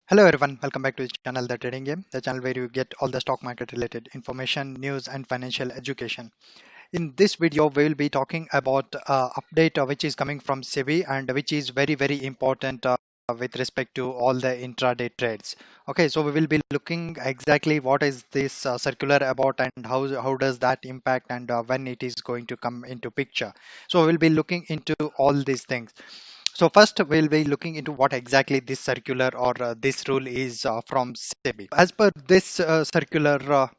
Hello everyone, welcome back to the channel The Trading Game, the channel where you get all the stock market related information, news and financial education. In this video, we will be talking about update which is coming from SEBI and which is very important with respect to all the intraday trades. Okay, so we will be looking exactly what is this circular about and how does that impact and when it is going to come into picture. So we will be looking into all these things. So first, we'll be looking into what exactly this circular or this rule is from SEBI. As per this circular,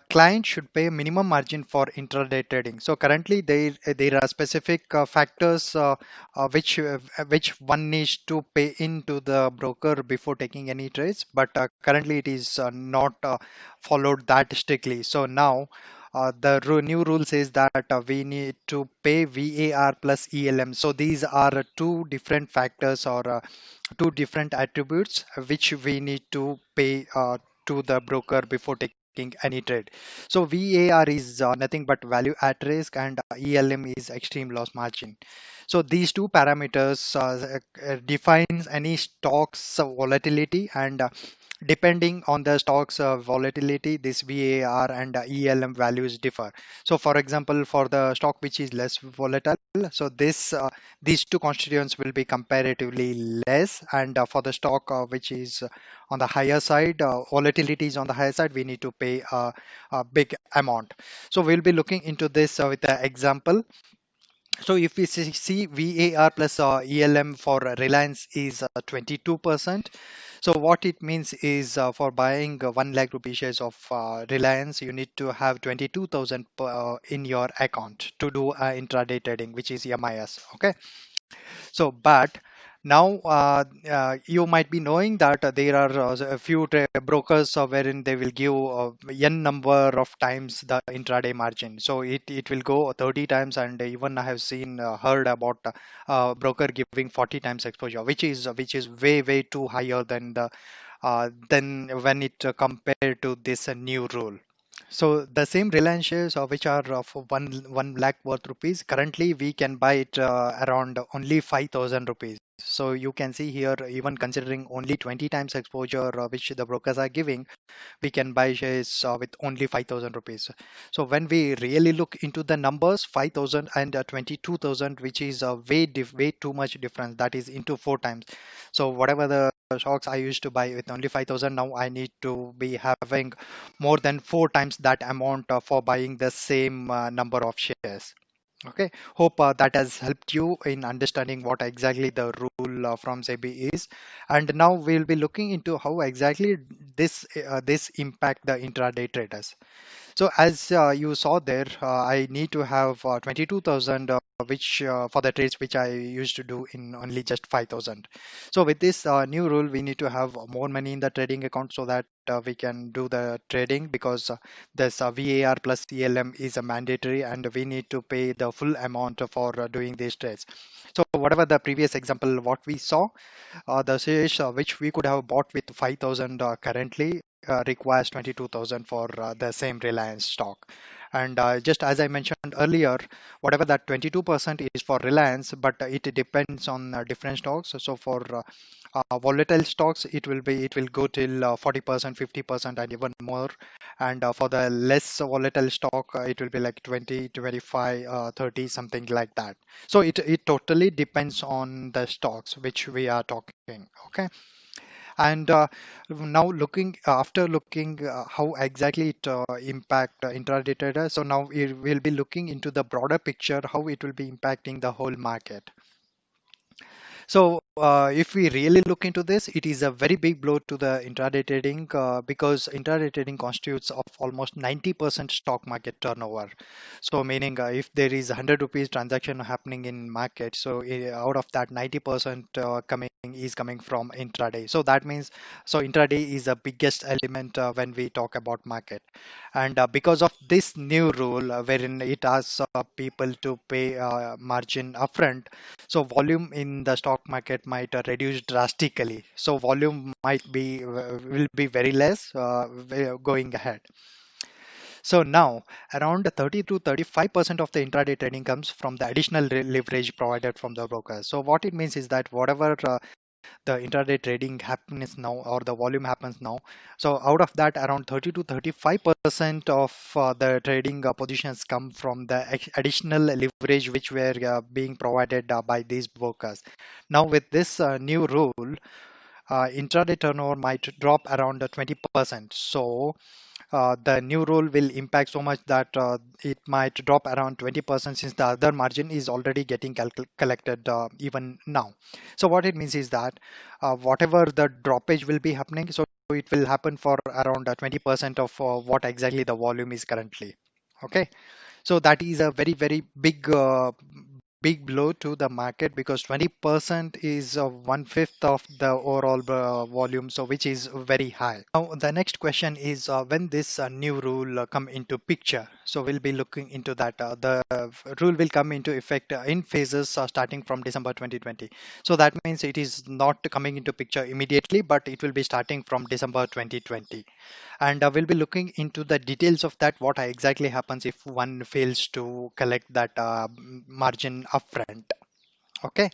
client should pay minimum margin for intraday trading. So currently, there are specific factors which one needs to pay into the broker before taking any trades. But currently, it is not followed that strictly. So now the new rule says that we need to pay VAR plus ELM. So these are two different factors or two different attributes which we need to pay to the broker before taking any trade. So VAR is nothing but value at risk and ELM is extreme loss margin. So these two parameters defines any stock's volatility and depending on the stock's volatility, this VAR and ELM values differ. So, for example, for the stock which is less volatile, so these two constituents will be comparatively less, and for the stock which is on the higher side, volatility is on the higher side, we need to pay a big amount. So, we'll be looking into this with the example. So if we see VAR plus ELM for Reliance is 22%. So what it means is for buying 1 lakh rupee shares of Reliance, you need to have 22,000 in your account to do intraday trading, which is MIS. Okay. So, but now you might be knowing that there are a few brokers wherein they will give n number of times the intraday margin. So it will go 30 times, and even I have seen heard about broker giving 40 times exposure, which is way too higher than when it compared to this new rule. So the same Reliance shares which are for one lakh worth rupees, currently we can buy it around only 5,000 rupees. So you can see here, even considering only 20 times exposure which the brokers are giving, we can buy shares with only 5,000 rupees. So when we really look into the numbers, 5,000 and 22,000, which is way too much difference. That is into four times. So whatever the stocks I used to buy with only 5,000, now I need to be having more than four times that amount for buying the same number of shares. Okay, hope that has helped you in understanding what exactly the rule from SEBI is. And now we'll be looking into how exactly this impact the intraday traders. So as you saw there, I need to have 22,000 which for the trades which I used to do in only just 5,000. So with this new rule, we need to have more money in the trading account so that we can do the trading, because this VAR plus ELM is a mandatory and we need to pay the full amount for doing these trades. So whatever the previous example what we saw, the shares which we could have bought with 5,000 currently requires 22,000 for the same Reliance stock. And just as I mentioned earlier, whatever that 22% is for Reliance, but it depends on different stocks. So for volatile stocks, it will go till 40%, 50%, and even more. And for the less volatile stock, it will be like 20, 25, 30, something like that. So it totally depends on the stocks which we are talking. Okay. And now after looking how exactly it impact intraday trader, so now we'll be looking into the broader picture, how it will be impacting the whole market. So, if we really look into this, it is a very big blow to the intraday trading because intraday trading constitutes of almost 90% stock market turnover. So, meaning if there is 100 rupees transaction happening in market, so out of that 90% coming from intraday. So that means intraday is the biggest element when we talk about market. And because of this new rule, wherein it asks people to pay margin upfront, so volume in the stock market might reduce drastically. So volume will be very less going ahead. So now around 30 to 35% of the intraday trading comes from the additional leverage provided from the brokers. So what it means is that whatever the intraday trading happens now, or the volume happens now. So out of that, around 30 to 35% of the trading positions come from the additional leverage which were being provided by these brokers. Now with this new rule, intraday turnover might drop around 20%. So the new rule will impact so much that it might drop around 20% since the other margin is already getting collected even now. So what it means is that whatever the droppage will be happening, so it will happen for around 20% of what exactly the volume is currently. Okay. So that is a very, very big blow to the market, because 20% is one-fifth of the overall volume, so which is very high. Now, the next question is when this new rule come into picture. So we'll be looking into that. The rule will come into effect in phases starting from December 2020. So that means it is not coming into picture immediately, but it will be starting from December 2020. And we'll be looking into the details of that, what exactly happens if one fails to collect that margin upfront. Okay,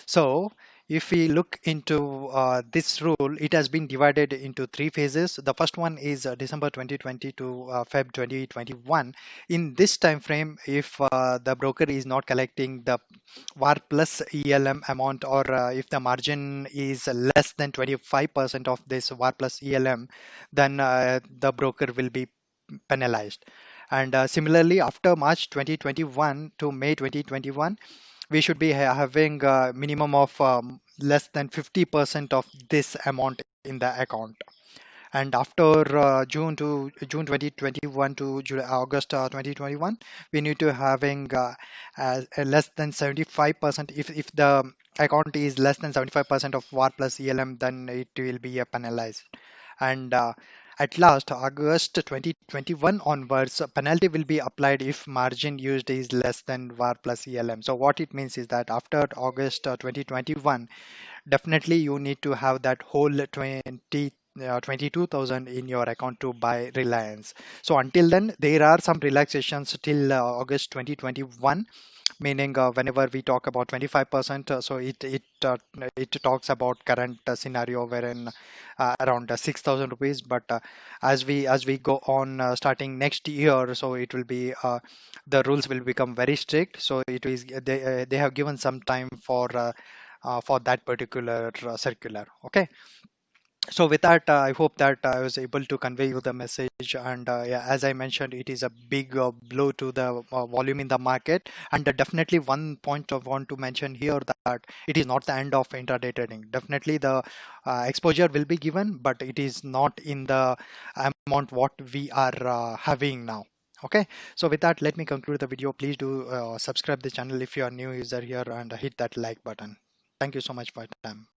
so if we look into this rule, it has been divided into three phases. The first one is December 2020 to Feb 2021. In this time frame, if the broker is not collecting the VAR plus ELM amount, or if the margin is less than 25% of this VAR plus ELM, then the broker will be penalized. And similarly, after March 2021 to May 2021, we should be having a minimum of less than 50% of this amount in the account. And after June 2021 to August 2021, we need to having a less than 75%. If the account is less than 75% of VAR plus ELM, then it will be penalized. And at last, August 2021 onwards, a penalty will be applied if margin used is less than VAR plus ELM. So what it means is that after August 2021, definitely you need to have that whole 22,000 in your account to buy Reliance. So until then, there are some relaxations till August 2021, meaning whenever we talk about 25%, so it talks about current scenario wherein around 6,000 rupees. But as we go on starting next year, so it will be the rules will become very strict. So it is they have given some time for that particular circular. Okay. So with that, I hope that I was able to convey you the message. And yeah, as I mentioned, it is a big blow to the volume in the market. And definitely one point I want to mention here, that it is not the end of intraday trading. Definitely the exposure will be given, but it is not in the amount what we are having now. Okay, so with that, let me conclude the video. Please do subscribe the channel if you are new user here, and hit that like button. Thank you so much for your time.